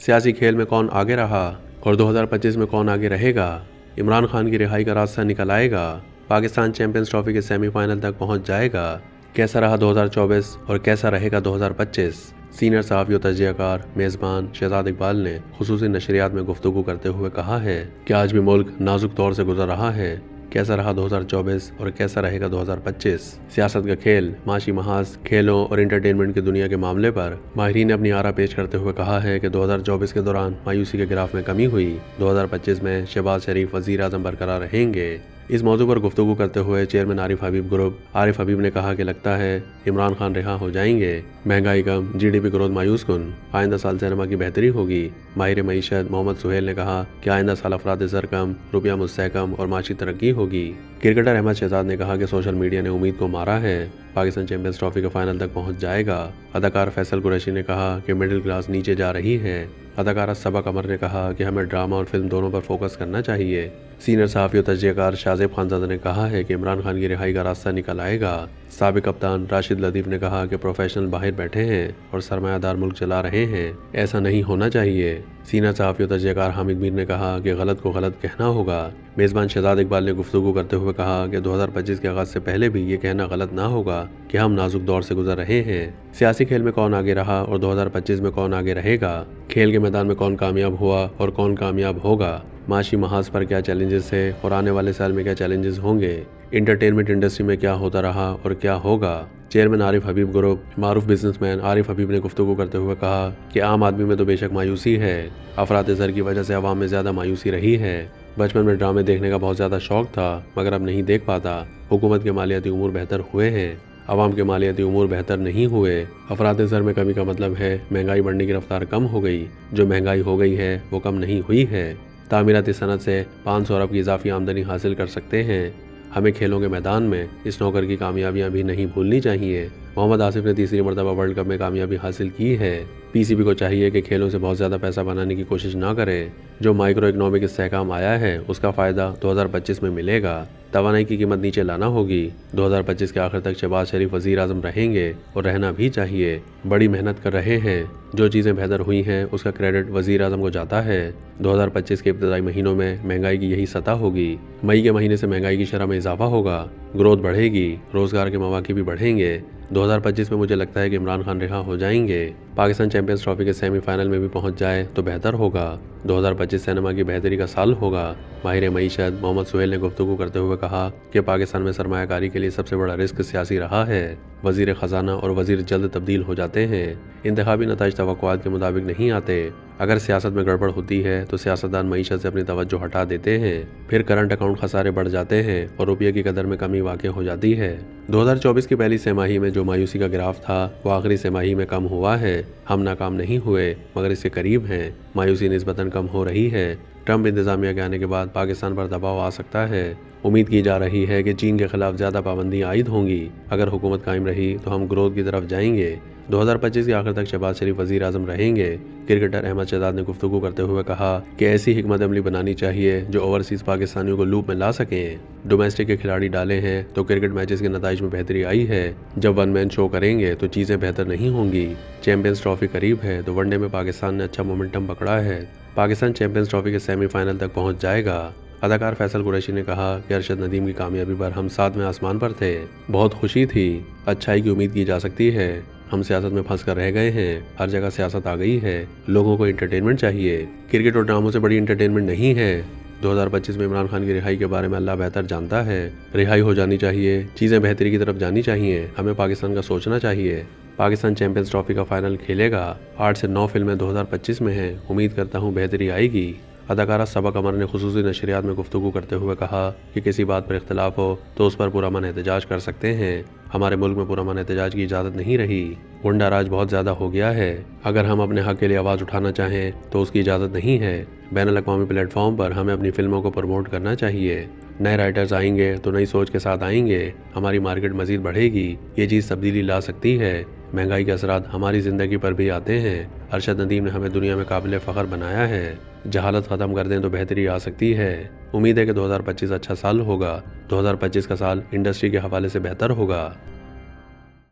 सियासी खेल में कौन आगे रहा और 2025 में कौन आगे रहेगा। इमरान खान की रिहाई का रास्ता निकल आएगा। पाकिस्तान चैंपियंस ट्रॉफी के सेमीफाइनल तक पहुंच जाएगा। कैसा रहा 2024 और कैसा रहेगा 2025। सीनियर सहाफ़ी और तजज़ियाकार मेज़बान शहजाद इकबाल ने खुसूसी नशरियात में गुफ्तगू करते हुए कहा है कि आज भी मुल्क नाजुक दौर से गुजर रहा है। कैसा रहा 2024 और कैसा रहेगा 2025। सियासत का खेल, माशी महाज, खेलों और इंटरटेनमेंट की दुनिया के मामले पर माहिरीन ने अपनी आरा पेश करते हुए कहा है कि 2024 के दौरान मायूसी के ग्राफ में कमी हुई। 2025 में शहबाज शरीफ वज़ीर आज़म बरकरार रहेंगे। इस मौजू पर गुफ्तगू करते हुए चेयरमैन आरिफ हबीब ग्रुप आरिफ हबीब ने कहा कि लगता है इमरान खान रिहा हो जाएंगे। महंगाई कम, जीडीपी ग्रोथ मायूस कुन, आइंदा साल सिनेमा की बेहतरी होगी। माहिर मईशत मोहम्मद सुहेल ने कहा कि आइंदा साल अफराद ज़र कम, रुपया मुस्तहकम और माशी तरक्की होगी। क्रिकेटर अहमद शहजाद ने कहा कि सोशल मीडिया ने उम्मीद को मारा है। पाकिस्तान चैंपियंस ट्रॉफी के फाइनल तक पहुंच जाएगा। अदाकार फैसल कुरैशी ने कहा कि मिडिल क्लास नीचे जा रही है। अदाकारा सबा कमर ने कहा कि हमें ड्रामा और फिल्म दोनों पर फोकस करना चाहिए। सीनियर सहाफ़ी और तजज़ियाकार शाज़ेब खानज़ादा ने कहा है कि इमरान खान की रिहाई का रास्ता निकल आएगा। साबिक कप्तान राशिद लतीफ़ ने कहा कि प्रोफेशनल बाहर बैठे हैं और सरमायादार मुल्क चला रहे हैं, ऐसा नहीं होना चाहिए। सीनियर सहाफ़ी और तजज़ियाकार हामिद मीर ने कहा कि गलत को गलत कहना होगा। मेज़बान शहजाद इकबाल ने गुफ्तगू करते हुए कहा कि 2025 के आगाज़ से पहले भी ये कहना गलत ना होगा कि हम नाजुक दौर से गुजर रहे हैं। सियासी खेल में कौन आगे रहा और 2025 में कौन आगे रहेगा। खेल के मैदान में कौन कामयाब हुआ और कौन कामयाब होगा। माशी महाज पर क्या चैलेंजेस है और आने वाले साल में क्या चैलेंजेस होंगे। इंटरटेनमेंट इंडस्ट्री में क्या होता रहा और क्या होगा। चेयरमैन आरिफ हबीब ग्रुप मारूफ बिजनेसमैन आरिफ हबीब ने गुफ्तगू करते हुए कहा कि आम आदमी में तो बेशक मायूसी है। अफराद ज़र की वजह से अवाम में ज़्यादा मायूसी रही है। बचपन में ड्रामे देखने का बहुत ज़्यादा शौक था, मगर अब नहीं देख पाता। हुकूमत के मालियाती उमूर बेहतर हुए हैं, अवाम के मालियाती उमूर बेहतर नहीं हुए। अफराद ज़र में कमी का मतलब है महंगाई बढ़ने की रफ्तार कम हो गई। जो महंगाई हो गई है वो कम नहीं हुई है। तामीराती सनत से 500 अरब की इजाफी आमदनी हासिल कर सकते हैं। हमें खेलों के मैदान में इस नौकर की कामयाबियां भी नहीं भूलनी चाहिए। मोहम्मद आसिफ ने तीसरी मरतबा वर्ल्ड कप में कामयाबी हासिल की है। पीसीबी को चाहिए कि खेलों से बहुत ज़्यादा पैसा बनाने की कोशिश ना करे। जो माइक्रो इकनॉमिक इस्तेहकाम आया है उसका फ़ायदा 2025 में मिलेगा। तवानाई की कीमत नीचे लाना होगी। 2025 के आखिर तक शहबाज शरीफ वज़ीर आज़म रहेंगे और रहना भी चाहिए। बड़ी मेहनत कर रहे हैं। जो चीज़ें बेहतर हुई हैं उसका क्रेडिट वज़ीर आज़म को जाता है। 2025 के इब्तदाई महीनों में महंगाई की यही सतह होगी। मई के महीने से महंगाई की शरह में इजाफा होगा, ग्रोथ बढ़ेगी, रोज़गार के मौके भी बढ़ेंगे। 2025 में मुझे लगता है कि इमरान खान रिहा हो जाएंगे। पाकिस्तान चैंपियंस ट्रॉफी के सेमीफाइनल में भी पहुंच जाए तो बेहतर होगा। 2025 सिनेमा की बेहतरी का साल होगा। माहिर मईशत मोहम्मद सुहेल ने गुफ्तगू करते हुए कहा कि पाकिस्तान में सरमायाकारी के लिए सबसे बड़ा रिस्क सियासी रहा है। वज़ीर ख़जाना और वज़ीर जल्द तब्दील हो जाते हैं। इंतखाबी नताइज तवक्कुआत के मुताबिक नहीं आते। अगर सियासत में गड़बड़ होती है तो सियासतदान मईशत से अपनी तवज्जो हटा देते हैं। फिर करंट अकाउंट खसारे बढ़ जाते हैं और रुपये की कदर में कमी वाक़ हो जाती है। 2024 की पहली तिमाही में जो मायूसी का ग्राफ था वो आखिरी तिमाही में कम हुआ है। हम नाकाम नहीं हुए मगर इसके करीब हैं। मायूसी निस्बतन कम हो रही है। ट्रंप इंतजामिया के आने के बाद पाकिस्तान पर दबाव आ सकता है। उम्मीद की जा रही है कि चीन के खिलाफ ज़्यादा पाबंदी आयद होंगी। अगर हुकूमत कायम रही तो हम ग्रोथ की तरफ जाएंगे। 2025 के आखिर तक शहबाज शरीफ वज़ीर आज़म रहेंगे। क्रिकेटर अहमद शहजाद ने गुफ्तगू करते हुए कहा कि ऐसी हिकमत अमली बनानी चाहिए जो ओवरसीज़ पाकिस्तानियों को लूप में ला सकें। डोमेस्टिक के खिलाड़ी डाले हैं तो क्रिकेट मैचेस के नताइज में बेहतरी आई है। जब वन मैन शो करेंगे तो चीज़ें बेहतर नहीं होंगी। चैंपियंस ट्रॉफी करीब है तो वनडे में पाकिस्तान ने अच्छा मोमेंटम पकड़ा है। पाकिस्तान चैंपियंस ट्रॉफी के सेमीफाइनल तक पहुंच जाएगा। अदाकार फैसल कुरैशी ने कहा कि अरशद नदीम की कामयाबी पर हम सातवें आसमान पर थे। बहुत खुशी थी। अच्छाई की उम्मीद की जा सकती है। हम सियासत में फंस कर रह गए हैं। हर जगह सियासत आ गई है। लोगों को इंटरटेनमेंट चाहिए। क्रिकेट और ड्रामों से बड़ी इंटरटेनमेंट नहीं है। 2025 में इमरान खान की रिहाई के बारे में अल्लाह बेहतर जानता है। रिहाई हो जानी चाहिए। चीज़ें बेहतरी की तरफ जानी चाहिए। हमें पाकिस्तान का सोचना चाहिए। पाकिस्तान चैंपियंस ट्रॉफी का फाइनल खेलेगा। 8 से 9 फिल्में 2025 में हैं। उम्मीद करता हूँ बेहतरी आएगी। अदाकारा सबा कमर ने खुसूसी नशरियात में गुफ्तगू करते हुए कहा कि किसी बात पर इख्तलाफ हो तो उस पर पुरअमन एहतजाज कर सकते हैं। हमारे मुल्क में पुरअमन एहतजाज की इजाज़त नहीं रही। गुंडा राज बहुत ज़्यादा हो गया है। अगर हम अपने हक़ के लिए आवाज़ उठाना चाहें तो उसकी इजाज़त नहीं है। बैनुल-अक़वामी प्लेटफॉर्म पर हमें अपनी फिल्मों को प्रमोट करना चाहिए। नए राइटर्स आएंगे तो नई सोच के साथ आएंगे। हमारी मार्केट मज़ीद बढ़ेगी। ये चीज़ तब्दीली ला सकती है। महंगाई के असरात हमारी ज़िंदगी पर भी आते हैं। अरशद नदीम ने हमें दुनिया में काबिल फ़ख्र बनाया है। जहालत ख़त्म कर दें तो बेहतरी आ सकती है। उम्मीद है कि 2025 अच्छा साल होगा। 2025 का साल इंडस्ट्री के हवाले से बेहतर होगा।